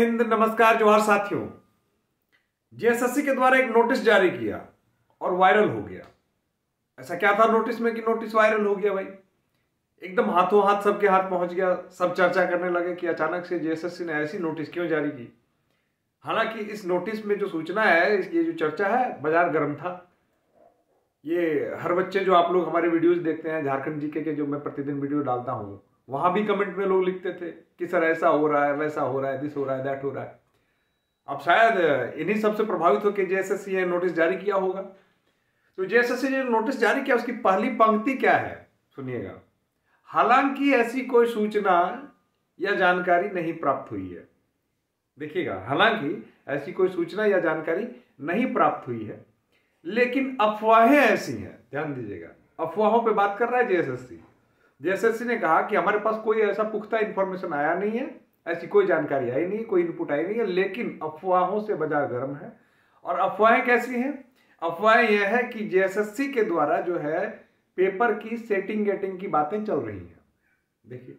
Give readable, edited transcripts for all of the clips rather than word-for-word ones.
हिंद, नमस्कार, जोहार साथियों। जेएसएससी के द्वारा एक नोटिस जारी किया और वायरल हो गया। ऐसा क्या था नोटिस में कि नोटिस वायरल हो गया भाई? एकदम हाथों हाथ सबके हाथ पहुंच गया। सब चर्चा करने लगे कि अचानक से जेएसएससी ने ऐसी नोटिस क्यों जारी की। हालांकि इस नोटिस में जो सूचना है, ये जो चर्चा है, बाजार गर्म था। ये हर बच्चे जो आप लोग हमारे वीडियोस देखते हैं, झारखंड जीके के जो मैं प्रतिदिन वीडियो डालता हूं, वहां भी कमेंट में लोग लिखते थे कि सर ऐसा हो रहा है, वैसा हो रहा है, दिस हो रहा है, दैट हो रहा है। अब शायद इन्हीं सबसे प्रभावित होकर जेएसएससी ने नोटिस जारी किया होगा। तो जेएसएससी ने नोटिस जारी किया, उसकी पहली पंक्ति क्या है सुनिएगा। हालांकि ऐसी कोई सूचना या जानकारी नहीं प्राप्त हुई है। देखिएगा, हालांकि ऐसी कोई सूचना या जानकारी नहीं प्राप्त हुई है, लेकिन अफवाहें ऐसी हैं। ध्यान दीजिएगा, अफवाहों पे बात कर रहा है जेएसएससी। जेएसएससी ने कहा कि हमारे पास कोई ऐसा पुख्ता इंफॉर्मेशन आया नहीं है, ऐसी कोई जानकारी आई नहीं, कोई इनपुट आई नहीं है, लेकिन अफवाहों से बाजार गर्म है। और अफवाहें कैसी हैं? अफवाहें यह है कि जेएसएससी के द्वारा जो है पेपर की सेटिंग गेटिंग की बातें चल रही हैं। देखिए,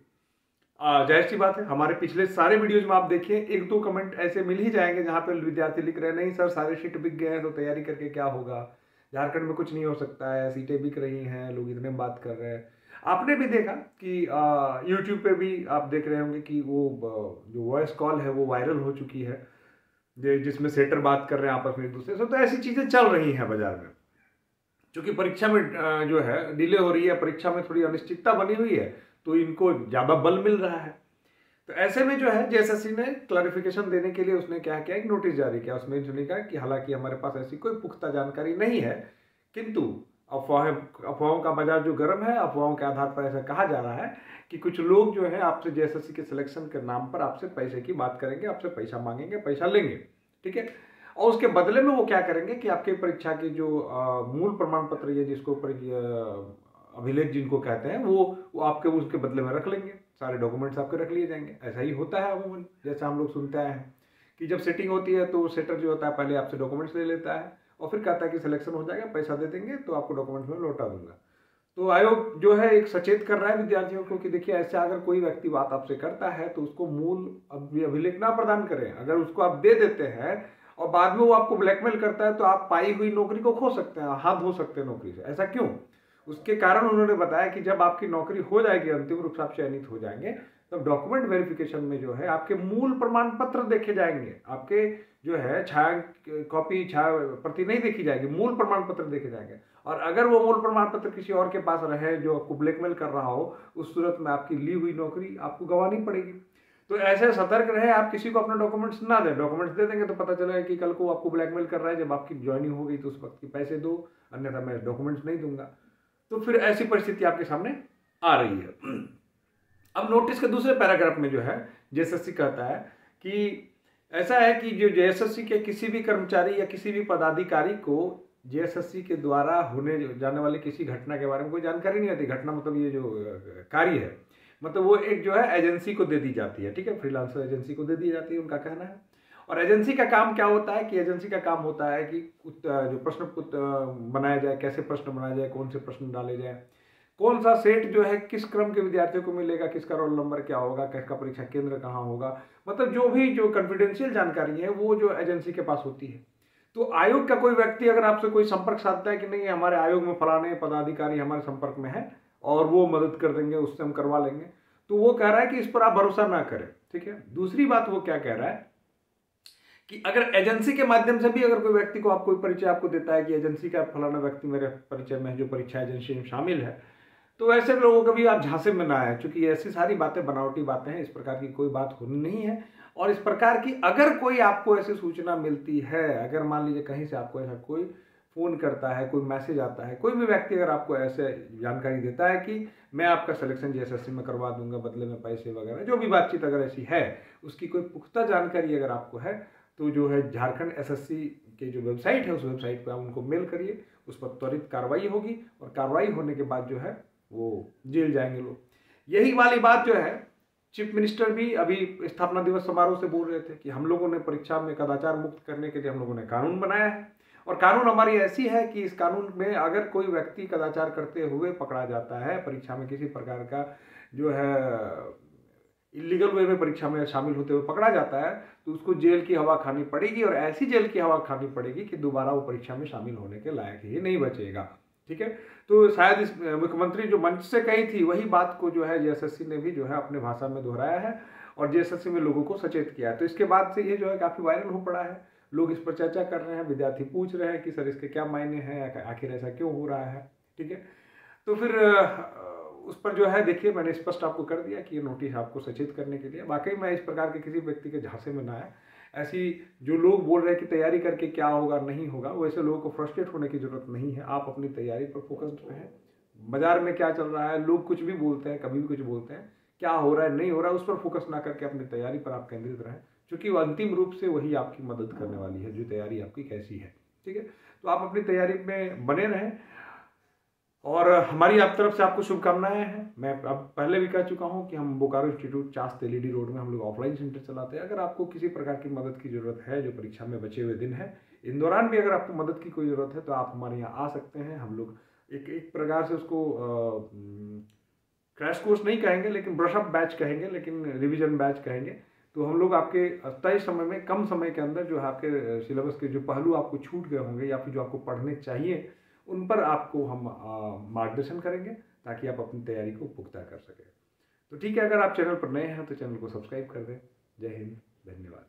जाहिर सी बात है, हमारे पिछले सारे वीडियोज में आप देखिए, एक दो कमेंट ऐसे मिल ही जाएंगे जहां पे विद्यार्थी लिख रहे हैं, नहीं सर सारे सीट बिक गए हैं तो तैयारी करके क्या होगा, झारखंड में कुछ नहीं हो सकता है, सीटें बिक रही हैं, लोग इतने बात कर रहे हैं। आपने भी देखा कि यूट्यूब पे भी आप देख रहे होंगे कि वो जो वॉइस कॉल है वो वायरल हो चुकी है, जिसमें सेटर बात कर रहे हैं आपस में एक दूसरे से। तो ऐसी चीजें चल रही हैं बाजार में। क्योंकि परीक्षा में जो है डिले हो रही है, परीक्षा में थोड़ी अनिश्चितता बनी हुई है, तो इनको ज्यादा बल मिल रहा है। तो ऐसे में जो है जेएसएससी ने क्लैरिफिकेशन देने के लिए उसने क्या किया, एक नोटिस जारी किया। उसमें उसने कहा कि हालांकि हमारे पास ऐसी कोई पुख्ता जानकारी नहीं है, किंतु अफवाहों का बाजार जो गर्म है, अफवाहों के आधार पर ऐसा कहा जा रहा है कि कुछ लोग जो है आपसे जेएसएससी के सिलेक्शन के नाम पर आपसे पैसे की बात करेंगे, आपसे पैसा मांगेंगे, पैसा लेंगे, ठीक है। और उसके बदले में वो क्या करेंगे कि आपके परीक्षा के जो मूल प्रमाण पत्र या जिसको अभिलेख जिनको कहते हैं, वो आपके उसके बदले में रख लेंगे। सारे डॉक्यूमेंट्स आपके रख लिए जाएंगे। ऐसा ही होता है अमूमन, जैसा हम लोग सुनते आए हैं कि जब सेटिंग होती है तो सेटर जो होता है पहले आपसे डॉक्यूमेंट्स ले लेता है और फिर कहता है कि सिलेक्शन हो जाएगा, पैसा दे देंगे तो आपको डॉक्यूमेंट्स में लौटा दूंगा। तो आयोग जो है एक सचेत कर रहा है विद्यार्थियों को कि देखिए, ऐसा अगर कोई व्यक्ति बात आपसे करता है तो उसको मूल अभिलेख ना प्रदान करें। अगर उसको आप दे देते हैं और बाद में वो आपको ब्लैकमेल करता है तो आप पाई हुई नौकरी को खो सकते हैं, हाथ धो सकते हैं नौकरी से। ऐसा क्यों? उसके कारण उन्होंने बताया कि जब आपकी नौकरी हो जाएगी, अंतिम रूप से आप चयनित हो जाएंगे, तब डॉक्यूमेंट वेरिफिकेशन में जो है आपके मूल प्रमाण पत्र देखे जाएंगे। आपके जो है छाया कॉपी, छाया प्रति नहीं देखी जाएगी, मूल प्रमाण पत्र देखे जाएंगे। और अगर वो मूल प्रमाण पत्र किसी और के पास रहे जो आपको ब्लैकमेल कर रहा हो, उस सूरत में आपकी ली हुई नौकरी आपको गंवानी पड़ेगी। तो ऐसे सतर्क रहे, आप किसी को अपने डॉक्यूमेंट्स ना दें। डॉक्यूमेंट्स दे देंगे तो पता चलेगा कि कल को आपको ब्लैकमेल कर रहा है, जब आपकी ज्वाइनिंग हो गई तो उस वक्त के पैसे दो, अन्यथा मैं डॉक्यूमेंट्स नहीं दूंगा। तो फिर ऐसी परिस्थिति आपके सामने आ रही है। अब नोटिस के दूसरे पैराग्राफ में जो है जेएसएससी कहता है कि ऐसा है कि जो जेएसएससी के किसी भी कर्मचारी या किसी भी पदाधिकारी को जेएसएससी के द्वारा होने जाने वाली किसी घटना के बारे में कोई जानकारी नहीं आती। घटना मतलब ये जो कार्य है, मतलब वो एक जो है एजेंसी को दे दी जाती है, ठीक है, फ्रीलांसर एजेंसी को दे दी जाती है, उनका कहना है। और एजेंसी का काम क्या होता है कि एजेंसी का काम होता है कि जो प्रश्न बनाया जाए, कैसे प्रश्न बनाया जाए, कौन से प्रश्न डाले जाए, कौन सा सेट जो है किस क्रम के विद्यार्थियों को मिलेगा, किसका रोल नंबर क्या होगा, किसका परीक्षा केंद्र कहाँ होगा, मतलब जो भी जो कॉन्फिडेंशियल जानकारी है वो जो एजेंसी के पास होती है। तो आयोग का कोई व्यक्ति अगर आपसे कोई संपर्क साधता है कि नहीं हमारे आयोग में फलाने पदाधिकारी हमारे संपर्क में है और वो मदद कर देंगे, उससे हम करवा लेंगे, तो वो कह रहा है कि इस पर आप भरोसा ना करें, ठीक है। दूसरी बात वो क्या कह रहा है कि अगर एजेंसी के माध्यम से भी अगर कोई व्यक्ति को आप कोई परिचय आपको देता है कि एजेंसी का फलाना व्यक्ति मेरे परिचय में जो परीक्षा एजेंसी में शामिल है, तो ऐसे लोगों को भी आप झांसे में ना आए, क्योंकि ऐसी सारी बातें बनावटी बातें हैं। इस प्रकार की कोई बात होनी नहीं है। और इस प्रकार की अगर कोई आपको ऐसी सूचना मिलती है, अगर मान लीजिए कहीं से आपको ऐसा कोई फोन करता है, कोई मैसेज आता है, कोई भी व्यक्ति अगर आपको ऐसे जानकारी देता है कि मैं आपका सिलेक्शन जेएसएससी में करवा दूंगा, बदले में पैसे वगैरह, जो भी बातचीत अगर ऐसी है, उसकी कोई पुख्ता जानकारी अगर आपको है, तो जो है झारखंड एसएससी के जो वेबसाइट है, उस वेबसाइट पर आप उनको मेल करिए, उस पर त्वरित कार्रवाई होगी और कार्रवाई होने के बाद जो है वो जेल जाएंगे लोग। यही वाली बात जो है चीफ मिनिस्टर भी अभी स्थापना दिवस समारोह से बोल रहे थे कि हम लोगों ने परीक्षा में कदाचार मुक्त करने के लिए हम लोगों ने कानून बनाया है, और कानून हमारी ऐसी है कि इस कानून में अगर कोई व्यक्ति कदाचार करते हुए पकड़ा जाता है, परीक्षा में किसी प्रकार का जो है इलीगल वे में परीक्षा में शामिल होते हुए पकड़ा जाता है तो उसको जेल की हवा खानी पड़ेगी, और ऐसी जेल की हवा खानी पड़ेगी कि दोबारा वो परीक्षा में शामिल होने के लायक ही नहीं बचेगा। ठीक है, तो शायद इस मुख्यमंत्री जो मंच से कही थी वही बात को जो है जेएसएससी ने भी जो है अपने भाषा में दोहराया है और जेएसएससी में लोगों को सचेत किया है। तो इसके बाद से ये जो है काफ़ी वायरल हो पड़ा है, लोग इस पर चर्चा कर रहे हैं, विद्यार्थी पूछ रहे हैं कि सर इसके क्या मायने हैं, आखिर ऐसा क्यों हो रहा है। ठीक है, तो फिर उस पर जो है देखिए मैंने स्पष्ट आपको कर दिया कि ये नोटिस आपको सचेत करने के लिए। वाकई में इस प्रकार के किसी व्यक्ति के झांसे में ना आए। ऐसी जो लोग बोल रहे हैं कि तैयारी करके क्या होगा नहीं होगा, वैसे लोगों को फ्रस्ट्रेट होने की जरूरत नहीं है। आप अपनी तैयारी पर फोकस्ड रहें। बाजार में क्या चल रहा है, लोग कुछ भी बोलते हैं, कभी भी कुछ बोलते हैं, क्या हो रहा है नहीं हो रहा है उस पर फोकस ना करके अपनी तैयारी पर आप केंद्रित रहें, क्योंकि वो अंतिम रूप से वही आपकी मदद करने वाली है, जो तैयारी आपकी कैसी है। ठीक है, तो आप अपनी तैयारी में बने रहें और हमारी आप तरफ से आपको शुभकामनाएं हैं। मैं अब पहले भी कह चुका हूं कि हम Bokaro institute chaste LED road में हम लोग ऑफलाइन सेंटर चलाते हैं। अगर आपको किसी प्रकार की मदद की जरूरत है, जो परीक्षा में बचे हुए दिन है, इन दौरान भी अगर आपको मदद की कोई जरूरत है तो आप हमारे यहाँ आ सकते हैं। हम लोग एक प्रकार से उसको क्रैश कोर्स नहीं कहेंगे, लेकिन ब्रशअप बैच कहेंगे, लेकिन रिविजन बैच कहेंगे। तो हम लोग आपके तय समय में, कम समय के अंदर जो है आपके सिलेबस के जो पहलू आपको छूट गए होंगे या फिर जो आपको पढ़ने चाहिए, उन पर आपको हम मार्गदर्शन करेंगे ताकि आप अपनी तैयारी को पुख्ता कर सकें। तो ठीक है, अगर आप चैनल पर नए हैं तो चैनल को सब्सक्राइब कर दें। जय हिंद, धन्यवाद।